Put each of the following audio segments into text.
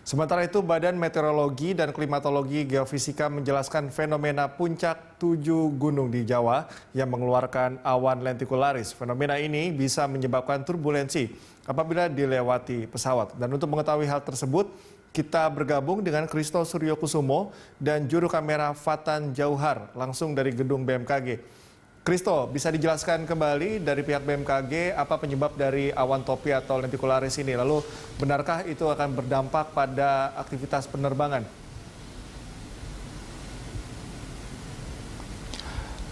Sementara itu, Badan Meteorologi dan Klimatologi Geofisika menjelaskan fenomena puncak 7 gunung di Jawa yang mengeluarkan awan lentikularis. Fenomena ini bisa menyebabkan turbulensi apabila dilewati pesawat. Dan untuk mengetahui hal tersebut, kita bergabung dengan Kristo Suryokusumo dan juru kamera Fatan Jauhar langsung dari gedung BMKG. Kristo, bisa dijelaskan kembali dari pihak BMKG apa penyebab dari awan topi atau lentikularis ini? Lalu benarkah itu akan berdampak pada aktivitas penerbangan?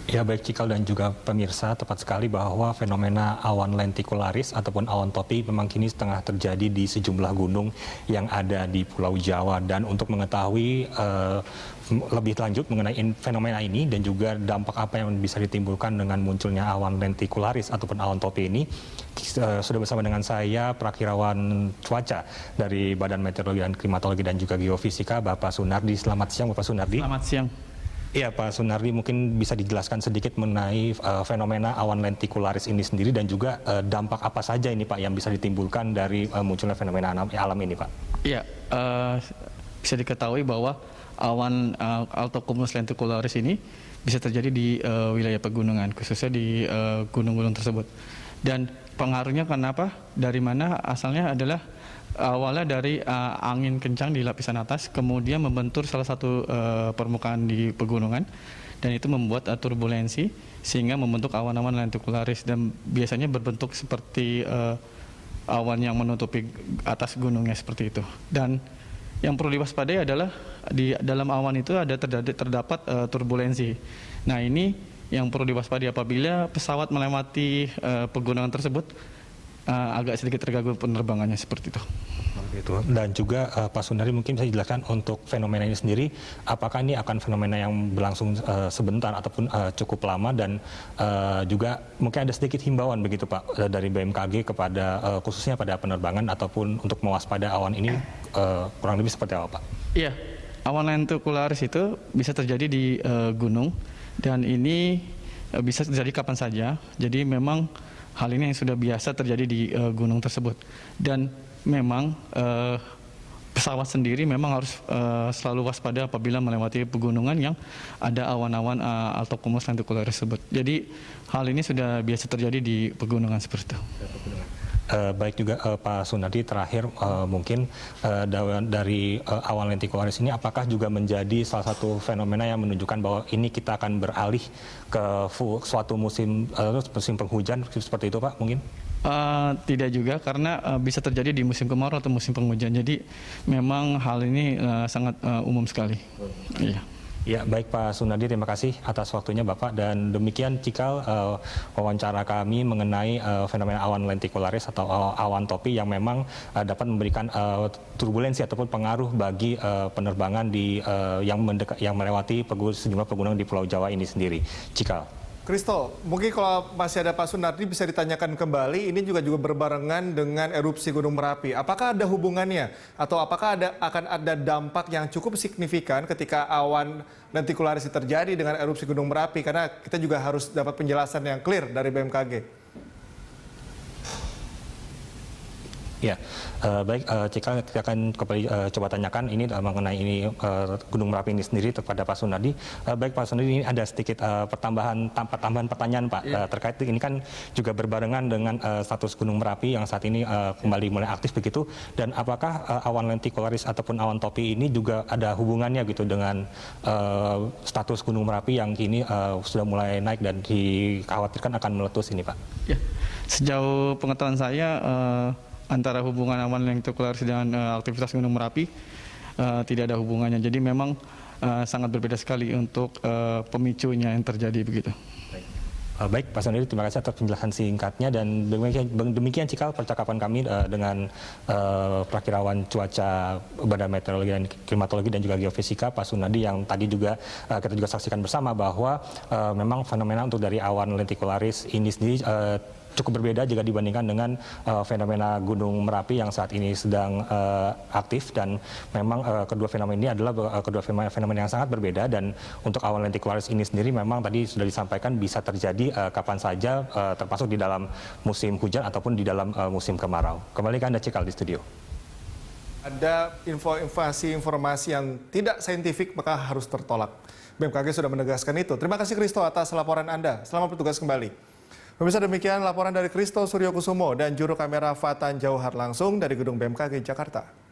Ya, baik Cikal dan juga pemirsa, tepat sekali bahwa fenomena awan lentikularis ataupun awan topi memang kini tengah terjadi di sejumlah gunung yang ada di Pulau Jawa. Dan untuk mengetahui lebih lanjut mengenai fenomena ini dan juga dampak apa yang bisa ditimbulkan dengan munculnya awan lentikularis ataupun awan topi ini, sudah bersama dengan saya Prakirawan Cuaca dari Badan Meteorologi dan Klimatologi dan juga Geofisika, Bapak Sunardi. Selamat siang, Bapak Sunardi. Selamat siang. Iya, Pak Sunardi, mungkin bisa dijelaskan sedikit mengenai fenomena awan lentikularis ini sendiri dan juga dampak apa saja ini Pak yang bisa ditimbulkan dari munculnya fenomena alam ini Pak? Iya, bisa diketahui bahwa awan altocumulus lentikularis ini bisa terjadi di wilayah pegunungan, khususnya di gunung-gunung tersebut. Dan pengaruhnya kenapa? Dari mana asalnya adalah awalnya dari angin kencang di lapisan atas, kemudian membentur salah satu permukaan di pegunungan, dan itu membuat turbulensi sehingga membentuk awan-awan lentikularis dan biasanya berbentuk seperti awan yang menutupi atas gunungnya seperti itu. Dan yang perlu diwaspadai adalah di dalam awan itu terdapat turbulensi. Nah, ini yang perlu diwaspadai apabila pesawat melewati pegunungan tersebut, agak sedikit terganggu penerbangannya seperti itu. Dan juga Pak Sunardi mungkin bisa dijelaskan untuk fenomena ini sendiri, apakah ini akan fenomena yang berlangsung sebentar ataupun cukup lama, dan juga mungkin ada sedikit himbauan begitu Pak dari BMKG kepada khususnya pada penerbangan ataupun untuk mewaspada awan ini, kurang lebih seperti apa Pak? Iya, awan lentikularis itu bisa terjadi di gunung dan ini bisa terjadi kapan saja. Jadi memang hal ini yang sudah biasa terjadi di gunung tersebut, dan memang pesawat sendiri memang harus selalu waspada apabila melewati pegunungan yang ada awan-awan altocumulus lentikularis tersebut. Jadi hal ini sudah biasa terjadi di pegunungan seperti itu. Baik juga Pak Sunardi, terakhir mungkin dari awan lentikularis ini apakah juga menjadi salah satu fenomena yang menunjukkan bahwa ini kita akan beralih ke suatu musim penghujan seperti itu Pak mungkin? Tidak juga, karena bisa terjadi di musim kemarau atau musim penghujan. Jadi memang hal ini sangat umum sekali. Iya. Ya, baik Pak Sunardi, terima kasih atas waktunya Bapak, dan demikian Cikal wawancara kami mengenai fenomena awan lentikularis atau awan topi yang memang dapat memberikan turbulensi ataupun pengaruh bagi penerbangan yang melewati sejumlah pegunungan di Pulau Jawa ini sendiri. Cikal. Kristo, mungkin kalau masih ada Pak Sunardi bisa ditanyakan kembali, ini juga berbarengan dengan erupsi Gunung Merapi. Apakah ada hubungannya atau apakah akan ada dampak yang cukup signifikan ketika awan lentikularis terjadi dengan erupsi Gunung Merapi? Karena kita juga harus dapat penjelasan yang clear dari BMKG. Ya, baik Cikal, kita akan kembali coba tanyakan ini mengenai ini Gunung Merapi ini sendiri kepada Pak Sunardi. Baik Pak Sunardi, ini ada sedikit tambahan pertanyaan Pak terkait ini kan juga berbarengan dengan status Gunung Merapi yang saat ini kembali mulai aktif begitu, dan apakah awan lentikularis ataupun awan topi ini juga ada hubungannya gitu dengan status Gunung Merapi yang kini sudah mulai naik dan dikhawatirkan akan meletus ini Pak? Ya, sejauh pengetahuan saya antara hubungan awan lentikularis dengan aktivitas Gunung Merapi tidak ada hubungannya. Jadi memang sangat berbeda sekali untuk pemicunya yang terjadi begitu. Baik Pak Sunardi, terima kasih atas penjelasan singkatnya, dan demikian Cikal percakapan kami dengan Prakirawan Cuaca Badan Meteorologi dan Klimatologi dan juga Geofisika Pak Sunardi, yang tadi juga kita juga saksikan bersama bahwa memang fenomena untuk dari awan lentikularis ini sendiri cukup berbeda jika dibandingkan dengan fenomena Gunung Merapi yang saat ini sedang aktif, dan memang kedua fenomena ini adalah kedua fenomena yang sangat berbeda. Dan untuk awan lentikularis ini sendiri memang tadi sudah disampaikan bisa terjadi kapan saja, termasuk di dalam musim hujan ataupun di dalam musim kemarau. Kembali ke Anda Cikal di studio. Ada informasi yang tidak saintifik maka harus tertolak. BMKG sudah menegaskan itu. Terima kasih Kristo atas laporan Anda. Selamat bertugas kembali. Pemirsa, demikian laporan dari Kristo Suryokusumo dan juru kamera Fatan Jauhar langsung dari Gedung BMKG Jakarta.